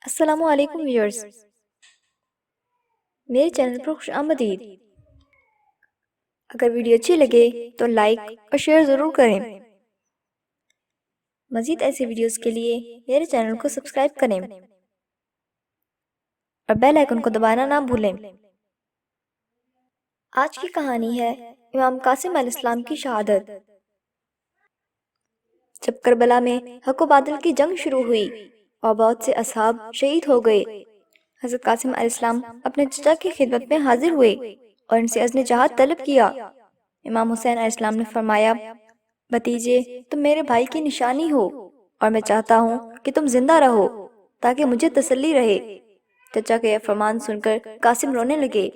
السلام علیکم ویورز، میرے چینل پر خوش آمدید۔ اگر ویڈیو اچھی لگے تو لائک اور شیئر ضرور کریں۔ مزید ایسی ویڈیوز کے لیے میرے چینل کو سبسکرائب کریں اور بیل آئیکن کو دبانا نہ بھولیں۔ آج کی کہانی ہے امام قاسم علیہ السلام کی شہادت۔ جب کربلا میں حق و باطل کی جنگ شروع ہوئی اور بہت سے اصحاب شہید ہو گئے، حضرت قاسم علیہ السلام اپنے چچا کی خدمت میں حاضر ہوئے اور ان سے اذن جہاد طلب کیا۔ امام حسین علیہ السلام نے فرمایا، بھتیجے، تم میرے بھائی کی نشانی ہو اور میں چاہتا ہوں کہ تم زندہ رہو تاکہ مجھے تسلی رہے۔ چچا کا یہ فرمان سن کر قاسم رونے لگے۔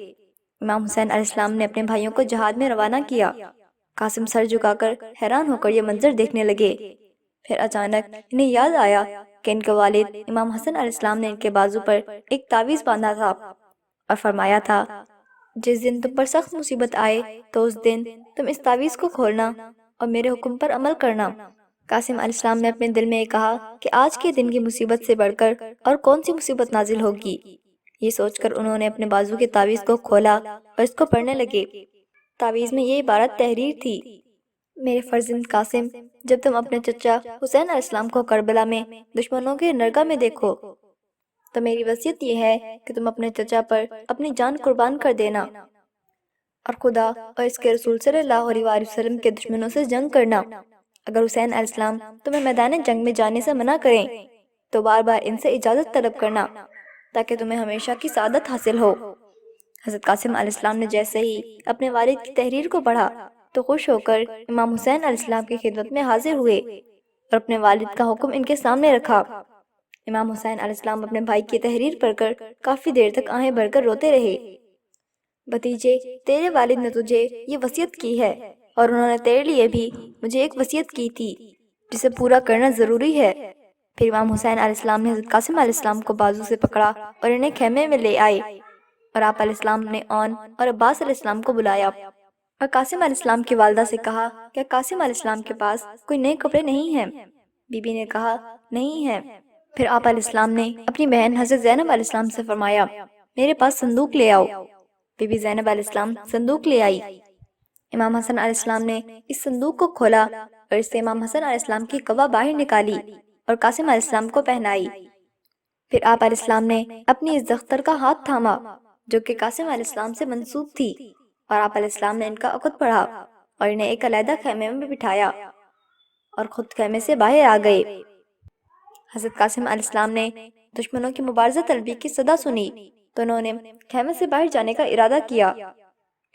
امام حسین علیہ السلام نے اپنے بھائیوں کو جہاد میں روانہ کیا۔ قاسم سر جھکا کر حیران ہو کر یہ منظر دیکھنے لگے۔ پھر اچانک انہیں یاد آیا کہ ان کے والد امام حسن علیہ السلام نے ان کے بازو پر ایک تعویذ باندھا تھا اور فرمایا تھا، جس دن تم پر سخت مصیبت آئے تو اس دن تم اس تعویذ کو کھولنا اور میرے حکم پر عمل کرنا۔ قاسم علیہ السلام نے اپنے دل میں یہ کہا کہ آج کے دن کی مصیبت سے بڑھ کر اور کون سی مصیبت نازل ہوگی۔ یہ سوچ کر انہوں نے اپنے بازو کے تعویذ کو کھولا اور اس کو پڑھنے لگے۔ تعویذ میں یہ عبارت تحریر تھی، میرے فرزند قاسم، جب تم اپنے چچا حسین علیہ السلام کو کربلا میں دشمنوں کے نرگہ میں دیکھو تو میری وصیت یہ ہے کہ تم اپنے چچا پر اپنی جان قربان کر دینا اور خدا اور اس کے رسول صلی اللہ علیہ وآلہ وسلم کے دشمنوں سے جنگ کرنا۔ اگر حسین علیہ السلام تمہیں میدان جنگ میں جانے سے منع کریں تو بار بار ان سے اجازت طلب کرنا تاکہ تمہیں ہمیشہ کی سعادت حاصل ہو۔ حضرت قاسم علیہ السلام نے جیسے ہی اپنے والد کی تحریر کو پڑھا تو خوش ہو کر امام حسین علیہ السلام کی خدمت میں حاضر ہوئے اور اپنے والد کا حکم ان کے سامنے رکھا۔ امام حسین علیہ السلام اپنے بھائی کی تحریر پڑھ کر کافی دیر تک آہیں بھر کر روتے رہے۔ بھتیجے، تیرے والد نے تجھے یہ وصیت کی ہے اور انہوں نے تیرے لیے بھی مجھے ایک وصیت کی تھی جسے پورا کرنا ضروری ہے۔ پھر امام حسین علیہ السلام نے حضرت قاسم علیہ السلام کو بازو سے پکڑا اور انہیں خیمے میں لے آئے اور آپ علیہ السلام نے اون اور عباس علیہ السلام کو بلایا اور قاسم علیہ السلام کی والدہ سے کہا کہ قاسم علیہ السلام کے پاس کوئی نئے کپڑے نہیں ہیں؟ بی بی نے کہا، نہیں ہیں۔ پھر آپ علیہ السلام نے اپنی بہن حضرت زینب علیہ السلام سے فرمایا، میرے پاس صندوق لے آؤ۔ بی بی زینب علیہ السلام صندوق لے آئی۔ امام حسن علیہ السلام نے اس صندوق کو کھولا اور اس سے امام حسن علیہ السلام کی قبا باہر نکالی اور قاسم علیہ السلام کو پہنائی۔ پھر آپ علیہ السلام نے اپنی اس دختر کا ہاتھ تھاما جو کہ قاسم علیہ السلام سے منسوب تھی اور آپ علیہ السلام نے ان کا عقد پڑھا اور انہیں ایک علیحدہ خیمے میں بٹھایا اور خود خیمے سے باہر آ گئے۔ حضرت قاسم علیہ السلام نے دشمنوں کی مبارزہ طلبی کی صدا سنی تو انہوں نے خیمے سے باہر جانے کا ارادہ کیا۔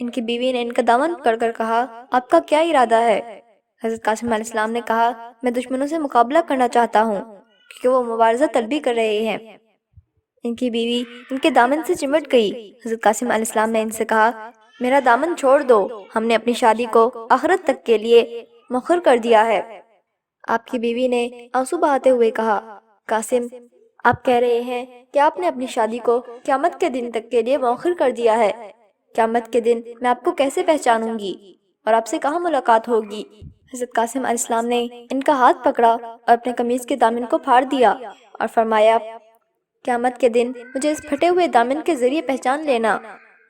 ان کی بیوی نے ان کا دامن پکڑ کر کہا، آپ کا کیا ارادہ ہے؟ حضرت قاسم علیہ السلام نے کہا، میں دشمنوں سے مقابلہ کرنا چاہتا ہوں کیونکہ وہ مبارزہ طلبی کر رہے ہیں۔ ان کی بیوی ان کے دامن سے چمٹ گئی۔ حضرت قاسم علیہ السلام نے ان سے کہا، میرا دامن چھوڑ دو، ہم نے اپنی شادی کو آخرت تک کے لیے مؤخر کر دیا ہے۔ آپ کی بیوی نے آنسو بہاتے ہوئے کہا، قاسم، آپ کہہ رہے ہیں کہ آپ نے اپنی شادی کو قیامت کے دن تک کے لیے مؤخر کر دیا ہے۔ قیامت کے دن میں آپ کو کیسے پہچانوں گی اور آپ سے کہاں ملاقات ہوگی؟ حضرت قاسم علیہ السلام نے ان کا ہاتھ پکڑا اور اپنے قمیض کے دامن کو پھاڑ دیا اور فرمایا، قیامت کے دن مجھے اس پھٹے ہوئے دامن کے ذریعے پہچان لینا۔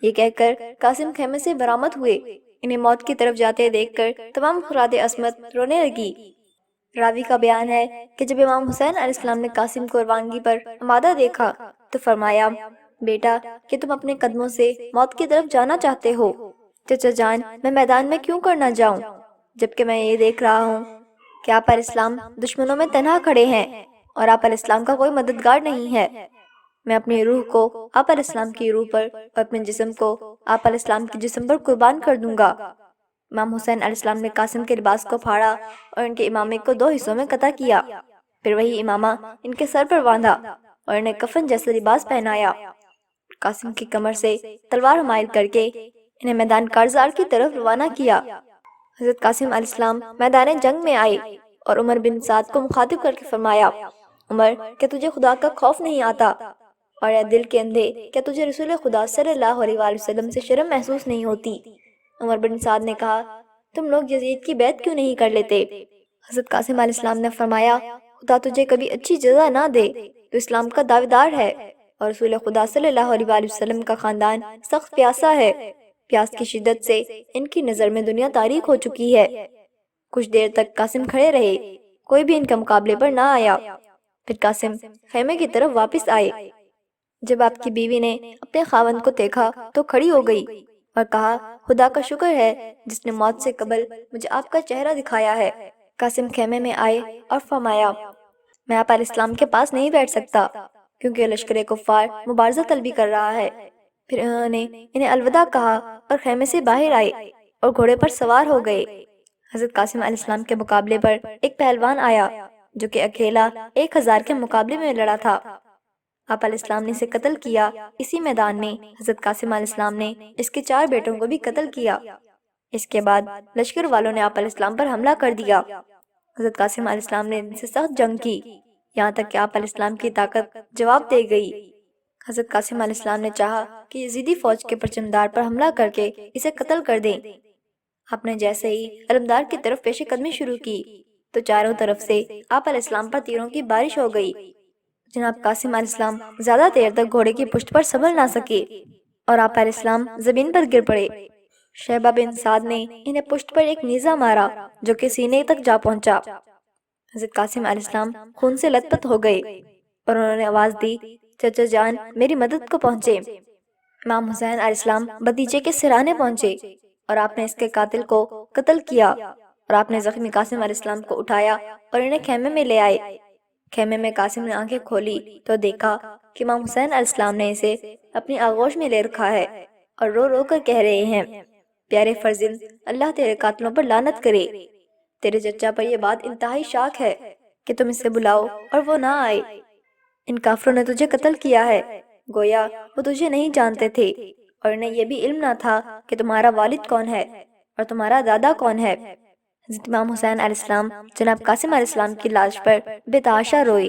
یہ کہہ کر قاسم خیمے سے برآمد ہوئے۔ انہیں موت کی طرف جاتے دیکھ کر تمام افراد عصمت رونے لگی۔ راوی کا بیان ہے کہ جب امام حسین علیہ السلام نے قاسم کو روانگی پر آمادہ دیکھا تو فرمایا، بیٹا، کہ تم اپنے قدموں سے موت کی طرف جانا چاہتے ہو؟ چچا جان، میں میدان میں کیوں کرنا جاؤں جبکہ میں یہ دیکھ رہا ہوں کہ آپ علیہ السلام دشمنوں میں تنہا کھڑے ہیں اور آپ علیہ السلام کا کوئی مددگار نہیں ہے۔ میں اپنی روح کو آپ علیہ السلام کی روح پر اور اپنے جسم کو آپ علیہ السلام کے جسم پر قربان کر دوں گا۔ امام حسین علیہ السلام نے قاسم کے لباس کو پھاڑا اور ان کے امامے کو 2 حصوں میں قطع کیا۔ پھر وہی امامہ ان کے سر پر باندھا اور انہیں کفن جیسا لباس پہنایا۔ قاسم کی کمر سے تلوار حمائل کر کے انہیں میدان کارزار کی طرف روانہ کیا۔ حضرت قاسم علیہ السلام میدان جنگ میں آئے اور عمر بن سعد کو مخاطب کر کے فرمایا، عمر، کیا تجھے خدا کا خوف نہیں آتا؟ اور اے دل کے اندھے، کیا تجھے رسول خدا صلی اللہ علیہ وآلہ وسلم سے شرم محسوس نہیں ہوتی؟ عمر بن سعد نے کہا، تم لوگ یزید کی بیعت کیوں نہیں کر لیتے؟ حضرت قاسم علیہ السلام نے فرمایا، خدا تجھے کبھی اچھی جزا نہ دے تو اسلام کا دعویدار ہے، اور رسول خدا صلی اللہ علیہ وآلہ وسلم کا خاندان سخت پیاسا ہے۔ پیاس کی شدت سے ان کی نظر میں دنیا تاریک ہو چکی ہے۔ کچھ دیر تک قاسم کھڑے رہے، کوئی بھی ان کے مقابلے پر نہ آیا۔ پھر قاسم خیمے کی طرف واپس آئے۔ جب آپ کی بیوی نے اپنے خاوند کو دیکھا تو کھڑی ہو گئی اور کہا، خدا کا شکر ہے جس نے موت سے قبل مجھے آپ کا چہرہ دکھایا ہے۔ قاسم خیمے میں آئے اور فرمایا، میں آپ علیہ السلام کے پاس نہیں بیٹھ سکتا کیونکہ لشکر کفار مبارزہ طلبی کر رہا ہے۔ پھر انہوں نے انہیں الوداع کہا اور خیمے سے باہر آئے اور گھوڑے پر سوار ہو گئے۔ حضرت قاسم علیہ السلام کے مقابلے پر ایک پہلوان آیا جو کہ اکیلا 1000 کے مقابلے میں لڑا تھا۔ آپ علیہ السلام نے اسے قتل کیا۔ اسی میدان میں حضرت قاسم علیہ السلام نے اس کے 4 بیٹوں کو بھی قتل کیا۔ اس کے بعد لشکر والوں نے آپ علیہ السلام پر حملہ کر دیا۔ حضرت قاسم علیہ السلام نے ان سے سخت جنگ کی، یہاں تک کہ آپ علیہ السلام کی طاقت جواب دے گئی۔ حضرت قاسم علیہ السلام نے چاہا کہ یزیدی فوج کے پرچمدار پر حملہ کر کے اسے قتل کر دیں۔ آپ نے جیسے ہی علمدار کی طرف پیش قدمی شروع کی تو چاروں طرف سے آپ علیہ السلام پر تیروں کی بارش ہو گئی۔ جناب قاسم علیہ السلام زیادہ دیر تک گھوڑے کی پشت پر سنبھل نہ سکے اور آپ علیہ السلام زمین پر گر پڑے۔ شیبہ بن سعد نے انہیں پشت پر ایک نیزہ مارا جو کہ سینے تک جا پہنچا۔ حضرت قاسم علیہ السلام خون سے لت پت ہو گئے اور انہوں نے آواز دی، چچا جان میری مدد کو پہنچے۔ امام حسین علیہ السلام بھتیجے کے سرانے پہنچے اور آپ نے اس کے قاتل کو قتل کیا، اور آپ نے زخمی قاسم علیہ السلام کو اٹھایا اور انہیں خیمے میں لے آئے۔ خیمے میں قاسم نے آنکھیں کھولی تو دیکھا کہ امام حسین علیہ السلام نے اسے اپنی آغوش میں لے رکھا ہے اور رو رو کر کہہ رہے ہیں، پیارے فرزند، اللہ تیرے قاتلوں پر لعنت کرے۔ تیرے چچا پر یہ بات انتہائی شاک ہے کہ تم اسے بلاؤ اور وہ نہ آئے۔ ان کافروں نے تجھے قتل کیا ہے، گویا وہ تجھے نہیں جانتے تھے اور انہیں یہ بھی علم نہ تھا کہ تمہارا والد کون ہے اور تمہارا دادا کون ہے۔ حضرت امام حسین علیہ السلام جناب قاسم علیہ السلام کی لاش پر بے تحاشا روئے۔